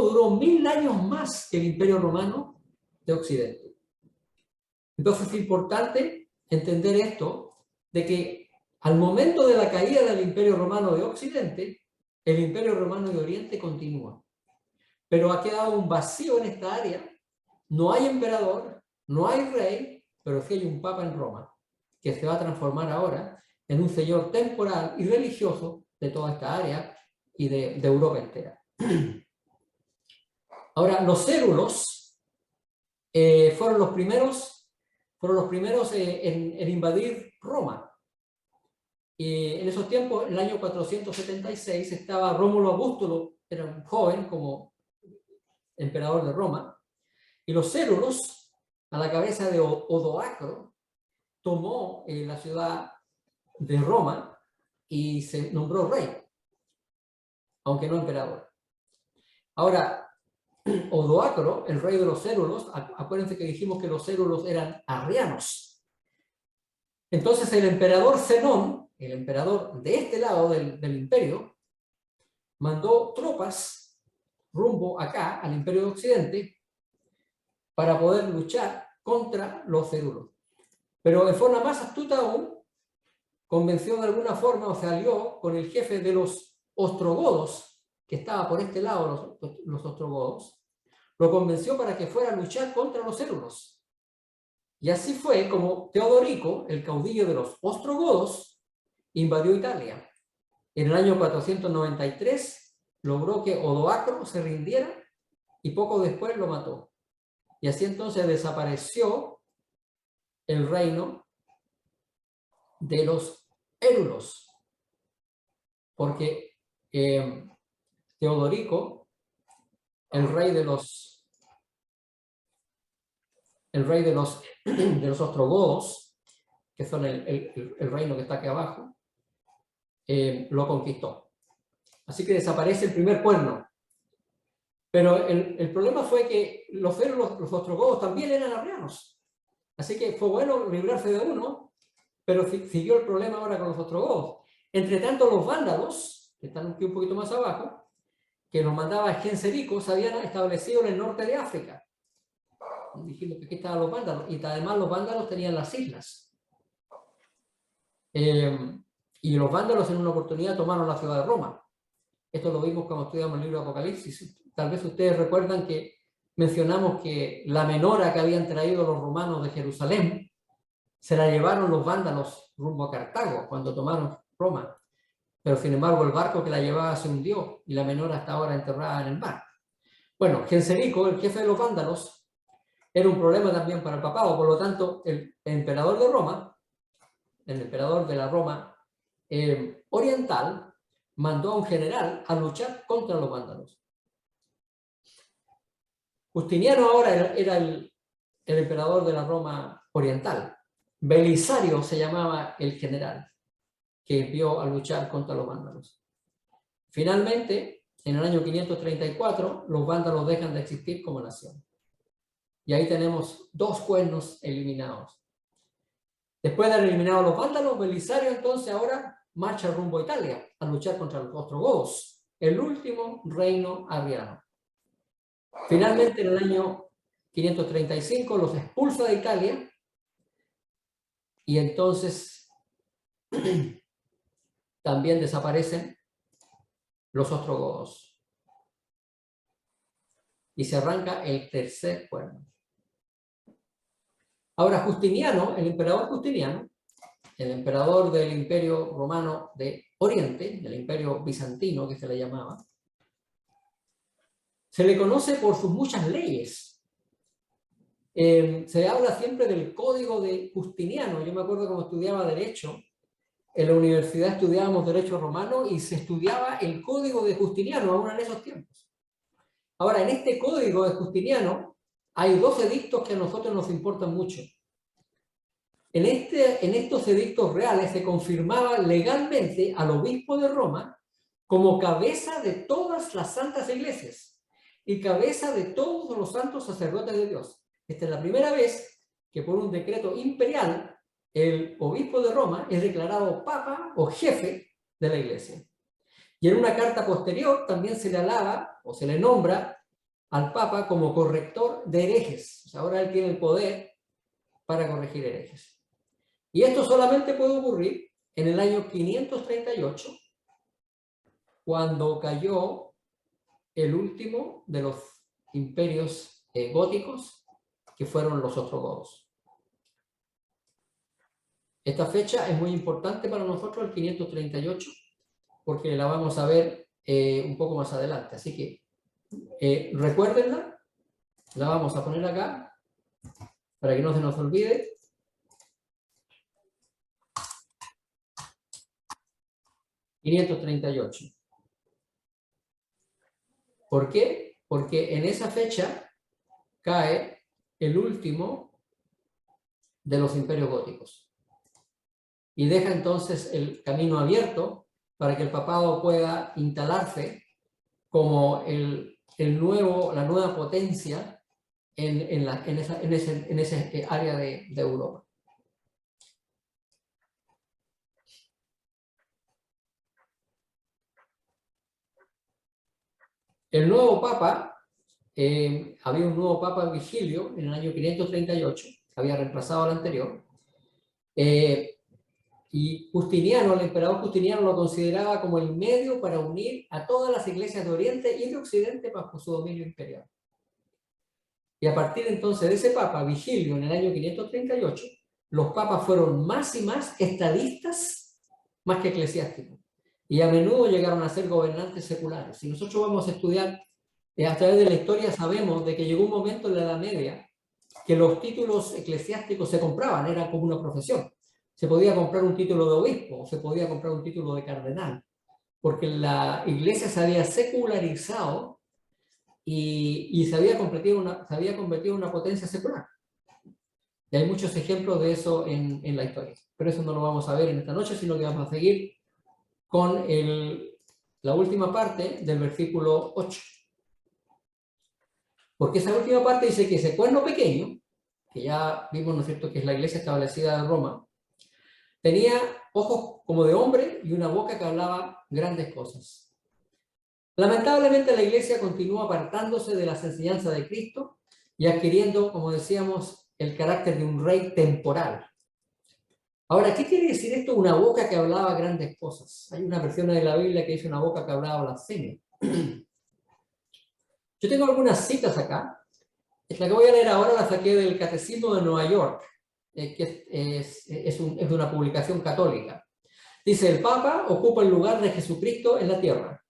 duró 1000 años más que el Imperio Romano de Occidente. Entonces es importante entender esto, de que al momento de la caída del Imperio Romano de Occidente, el Imperio Romano de Oriente continúa. Pero ha quedado un vacío en esta área. No hay emperador, no hay rey, pero sí hay un papa en Roma, que se va a transformar ahora en un señor temporal y religioso de toda esta área y de Europa entera. Ahora, los cérulos fueron los primeros en invadir Roma. Y en esos tiempos, en el año 476, estaba Rómulo Augusto, era un joven como emperador de Roma, y los cérulos, a la cabeza de Odoacro, tomó la ciudad de Roma y se nombró rey, aunque no emperador. Ahora, Odoacro, el rey de los cérulos, acuérdense que dijimos que los cérulos eran arrianos. Entonces el emperador Zenón, el emperador de este lado del imperio, mandó tropas rumbo acá, al imperio de Occidente, para poder luchar contra los cérulos. Pero de forma más astuta aún, convenció de alguna forma o se alió con el jefe de los ostrogodos, que estaba por este lado, los ostrogodos, lo convenció para que fuera a luchar contra los cérulos. Y así fue como Teodorico, el caudillo de los ostrogodos, invadió Italia. En el año 493 logró que Odoacro se rindiera y poco después lo mató. Y así entonces desapareció el reino de los érulos, porque Teodorico, el rey de los ostrogodos, que son el reino que está aquí abajo, lo conquistó. Así que desaparece el primer cuerno. Pero el problema fue que los ostrogodos también eran arrianos. Así que fue bueno librarse de uno, pero siguió el problema ahora con los ostrogodos. Entre tanto, los vándalos, que están aquí un poquito más abajo, que nos mandaba Genserico, se habían establecido en el norte de África. Dijimos que aquí estaban los vándalos, y además los vándalos tenían las islas. Y los vándalos en una oportunidad tomaron la ciudad de Roma. Esto lo vimos cuando estudiamos el libro de Apocalipsis. Tal vez ustedes recuerdan que mencionamos que la menora que habían traído los romanos de Jerusalén se la llevaron los vándalos rumbo a Cartago cuando tomaron Roma. Pero sin embargo el barco que la llevaba se hundió y la menora está ahora enterrada en el mar. Bueno, Genserico, el jefe de los vándalos, era un problema también para el papado. Por lo tanto, el emperador de Roma, el emperador de la Roma oriental, mandó a un general a luchar contra los vándalos. Justiniano ahora era el emperador de la Roma oriental. Belisario se llamaba el general que envió a luchar contra los vándalos. Finalmente, en el año 534, los vándalos dejan de existir como nación. Y ahí tenemos 2 cuernos eliminados. Después de haber eliminado los vándalos, Belisario entonces ahora marcha rumbo a Italia a luchar contra los ostrogodos, el último reino arriano. Finalmente, en el año 535, los expulsa de Italia y entonces también desaparecen los ostrogodos. Y se arranca el tercer cuerno. Ahora, Justiniano, el emperador Justiniano, el emperador del Imperio Romano de Oriente, del Imperio Bizantino que se le llamaba, se le conoce por sus muchas leyes. Se habla siempre del Código de Justiniano. Yo me acuerdo cuando estudiaba Derecho, en la universidad estudiábamos Derecho Romano y se estudiaba el Código de Justiniano, aún en esos tiempos. Ahora, en este Código de Justiniano hay 2 edictos que a nosotros nos importan mucho. En estos edictos reales se confirmaba legalmente al obispo de Roma como cabeza de todas las santas iglesias y cabeza de todos los santos sacerdotes de Dios. Esta es la primera vez que por un decreto imperial el obispo de Roma es declarado papa o jefe de la iglesia. Y en una carta posterior también se le alaba o se le nombra al papa como corrector de herejes. O sea, ahora él tiene el poder para corregir herejes. Y esto solamente puede ocurrir en el año 538, cuando cayó el último de los imperios góticos, que fueron los ostrogodos. Esta fecha es muy importante para nosotros, el 538, porque la vamos a ver un poco más adelante. Así que recuérdenla, la vamos a poner acá, para que no se nos olvide. 538. ¿Por qué? Porque en esa fecha cae el último de los imperios góticos. Y deja entonces el camino abierto para que el papado pueda instalarse como la nueva potencia en ese área de Europa. El nuevo papa, había un nuevo papa Vigilio en el año 538, había reemplazado al anterior, y Justiniano, el emperador Justiniano, lo consideraba como el medio para unir a todas las iglesias de Oriente y de Occidente bajo su dominio imperial. Y a partir entonces de ese papa Vigilio en el año 538, los papas fueron más y más estadistas más que eclesiásticos. Y a menudo llegaron a ser gobernantes seculares. Si nosotros vamos a estudiar a través de la historia, sabemos de que llegó un momento en la Edad Media que los títulos eclesiásticos se compraban, era como una profesión. Se podía comprar un título de obispo o se podía comprar un título de cardenal, porque la iglesia se había secularizado y se había convertido en una potencia secular. Y hay muchos ejemplos de eso en la historia. Pero eso no lo vamos a ver en esta noche, sino que vamos a seguir con la última parte del versículo 8. Porque esa última parte dice que ese cuerno pequeño, que ya vimos, ¿no es cierto?, que es la iglesia establecida en Roma, tenía ojos como de hombre y una boca que hablaba grandes cosas. Lamentablemente la iglesia continúa apartándose de las enseñanzas de Cristo y adquiriendo, como decíamos, el carácter de un rey temporal. Ahora, ¿qué quiere decir esto? Una boca que hablaba grandes cosas. Hay una versión de la Biblia que dice una boca que hablaba blasfemia. Yo tengo algunas citas acá. La que voy a leer ahora la saqué del Catecismo de Nueva York, que es de una publicación católica. Dice, el Papa ocupa el lugar de Jesucristo en la tierra.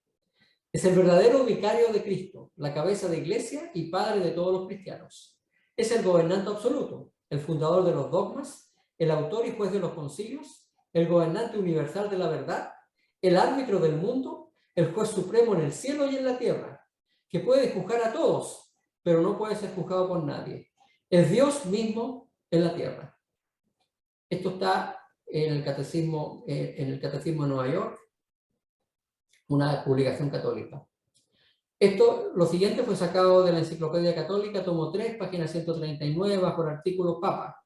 Es el verdadero vicario de Cristo, la cabeza de iglesia y padre de todos los cristianos. Es el gobernante absoluto, el fundador de los dogmas, el autor y juez de los concilios, el gobernante universal de la verdad, el árbitro del mundo, el juez supremo en el cielo y en la tierra, que puede juzgar a todos, pero no puede ser juzgado por nadie. Es Dios mismo en la tierra. Esto está en el Catecismo de Nueva York, una publicación católica. Lo siguiente fue sacado de la Enciclopedia Católica, tomo 3, página 139, bajo el artículo Papa.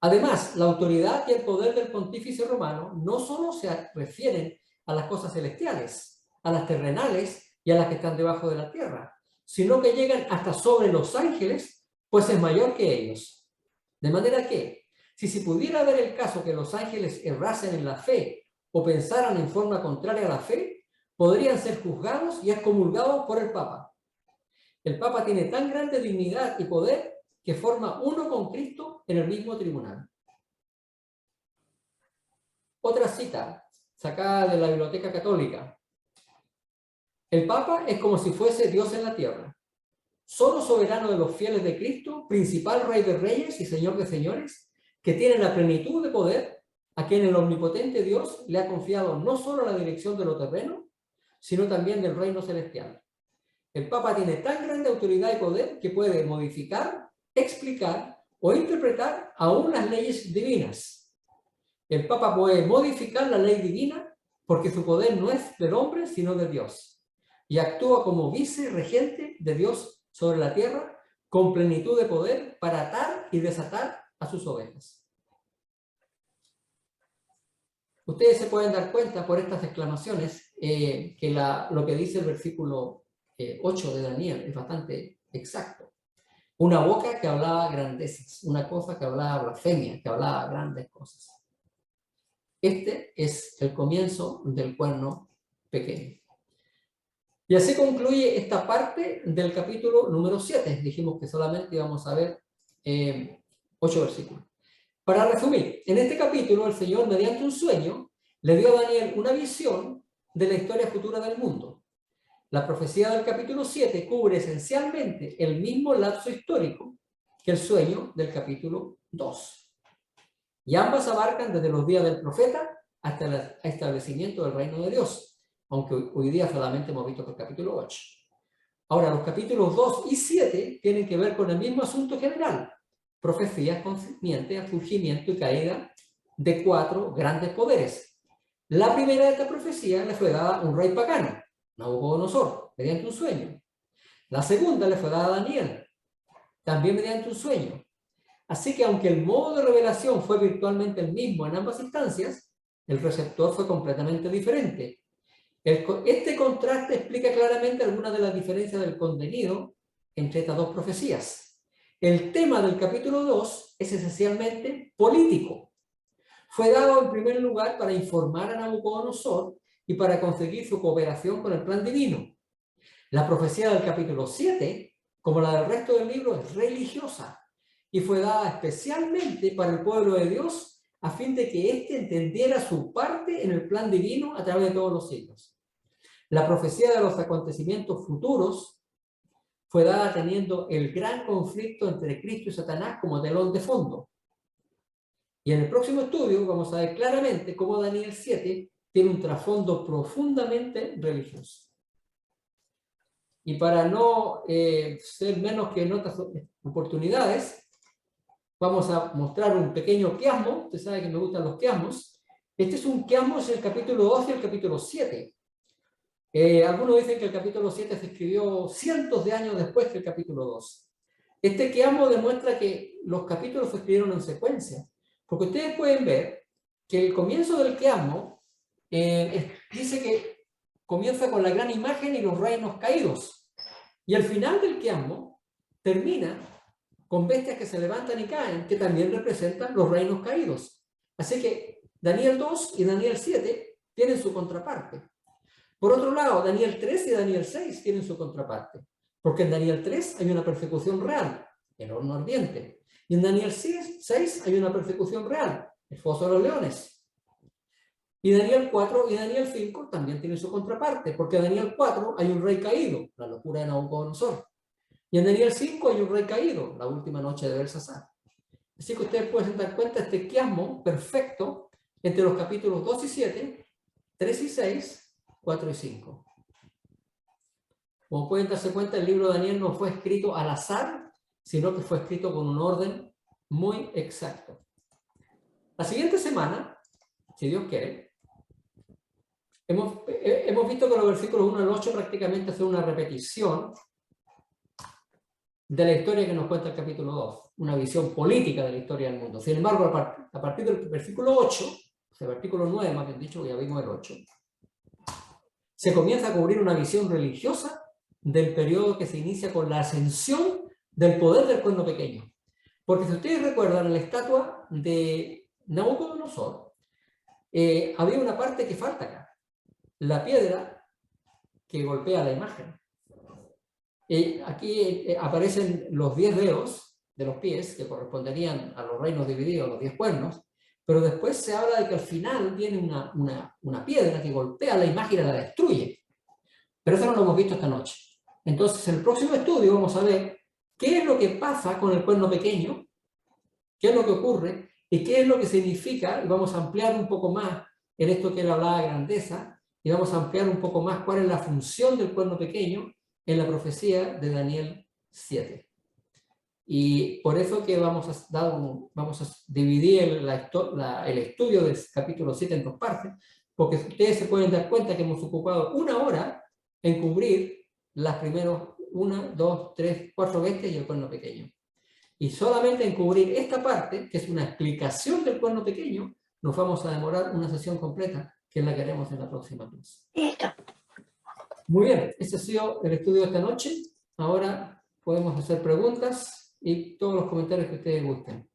Además, la autoridad y el poder del pontífice romano no solo se refieren a las cosas celestiales, a las terrenales y a las que están debajo de la tierra, sino que llegan hasta sobre los ángeles, pues es mayor que ellos. De manera que, si se pudiera ver el caso que los ángeles errasen en la fe o pensaran en forma contraria a la fe, podrían ser juzgados y excomulgados por el Papa. El Papa tiene tan grande dignidad y poder que forma uno con Cristo en el mismo tribunal. Otra cita, sacada de la Biblioteca Católica. El Papa es como si fuese Dios en la tierra, solo soberano de los fieles de Cristo, principal Rey de reyes y Señor de señores, que tiene la plenitud de poder, a quien el omnipotente Dios le ha confiado no solo la dirección de lo terreno, sino también del reino celestial. El Papa tiene tan grande autoridad y poder que puede modificar, explicar o interpretar aún las leyes divinas. El Papa puede modificar la ley divina porque su poder no es del hombre, sino de Dios. Y actúa como vicerregente de Dios sobre la tierra con plenitud de poder para atar y desatar a sus ovejas. Ustedes se pueden dar cuenta por estas exclamaciones que lo que dice el versículo 8 de Daniel es bastante exacto. Una boca que hablaba grandezas, una cosa que hablaba blasfemia, que hablaba grandes cosas. Este es el comienzo del cuerno pequeño. Y así concluye esta parte del capítulo número 7. Dijimos que solamente íbamos a ver 8 versículos. Para resumir, en este capítulo el Señor, mediante un sueño, le dio a Daniel una visión de la historia futura del mundo. La profecía del capítulo 7 cubre esencialmente el mismo lapso histórico que el sueño del capítulo 2. Y ambas abarcan desde los días del profeta hasta el establecimiento del reino de Dios, aunque hoy día solamente hemos visto el capítulo 8. Ahora, los capítulos 2 y 7 tienen que ver con el mismo asunto general, profecías concernientes al surgimiento y caída de 4 grandes poderes. La primera de esta profecía le fue dada a un rey pagano, Nabucodonosor, mediante un sueño. La segunda le fue dada a Daniel, también mediante un sueño. Así que aunque el modo de revelación fue virtualmente el mismo en ambas instancias, el receptor fue completamente diferente. Este contraste explica claramente algunas de las diferencias del contenido entre estas dos profecías. El tema del capítulo 2 es esencialmente político. Fue dado en primer lugar para informar a Nabucodonosor y para conseguir su cooperación con el plan divino. La profecía del capítulo 7, como la del resto del libro, es religiosa y fue dada especialmente para el pueblo de Dios a fin de que éste entendiera su parte en el plan divino a través de todos los siglos. La profecía de los acontecimientos futuros fue dada teniendo el gran conflicto entre Cristo y Satanás como telón de fondo. Y en el próximo estudio vamos a ver claramente cómo Daniel 7 tiene un trasfondo profundamente religioso. Y para no ser menos que en otras oportunidades, vamos a mostrar un pequeño quiasmo. Usted sabe que me gustan los quiasmos. Este es un quiasmo en el capítulo 2 y el capítulo 7. Algunos dicen que el capítulo 7 se escribió cientos de años después que el capítulo 2. Este quiasmo demuestra que los capítulos se escribieron en secuencia. Porque ustedes pueden ver que el comienzo del quiasmo dice que comienza con la gran imagen y los reinos caídos. Y el final del quiasmo termina con bestias que se levantan y caen, que también representan los reinos caídos. Así que Daniel 2 y Daniel 7 tienen su contraparte. Por otro lado, Daniel 3 y Daniel 6 tienen su contraparte. Porque en Daniel 3 hay una persecución real, el horno ardiente. Y en Daniel 6 hay una persecución real, el foso de los leones. Y Daniel 4 y Daniel 5 también tienen su contraparte, porque en Daniel 4 hay un rey caído, la locura de Nabucodonosor. Y en Daniel 5 hay un rey caído, la última noche de Belsasar. Así que ustedes pueden dar cuenta de este quiasmo perfecto entre los capítulos 2 y 7, 3 y 6, 4 y 5. Como pueden darse cuenta, el libro de Daniel no fue escrito al azar, sino que fue escrito con un orden muy exacto. La siguiente semana, si Dios quiere, hemos visto que los versículos 1 al 8 prácticamente son una repetición de la historia que nos cuenta el capítulo 2, una visión política de la historia del mundo. Sin embargo, a partir del versículo 8, o sea, el versículo 9 más bien dicho, ya vimos el 8, se comienza a cubrir una visión religiosa del periodo que se inicia con la ascensión del poder del cuerno pequeño. Porque si ustedes recuerdan, en la estatua de Nabucodonosor, había una parte que falta acá. La piedra que golpea la imagen. Aquí aparecen los 10 dedos de los pies, que corresponderían a los reinos divididos, los 10 cuernos, pero después se habla de que al final viene una piedra que golpea la imagen y la destruye. Pero eso no lo hemos visto esta noche. Entonces, en el próximo estudio vamos a ver qué es lo que pasa con el cuerno pequeño, qué es lo que ocurre y qué es lo que significa, y vamos a ampliar un poco más en esto que él hablaba de grandeza, y vamos a ampliar un poco más cuál es la función del cuerno pequeño en la profecía de Daniel 7. Y por eso que vamos a dividir el estudio del capítulo 7 en 2 partes, porque ustedes se pueden dar cuenta que hemos ocupado 1 hora en cubrir las primeros 1, 2, 3, 4 bestias y el cuerno pequeño. Y solamente en cubrir esta parte, que es una explicación del cuerno pequeño, nos vamos a demorar una sesión completa, que es la que haremos en la próxima clase. Muy bien, este ha sido el estudio de esta noche. Ahora podemos hacer preguntas y todos los comentarios que ustedes gusten.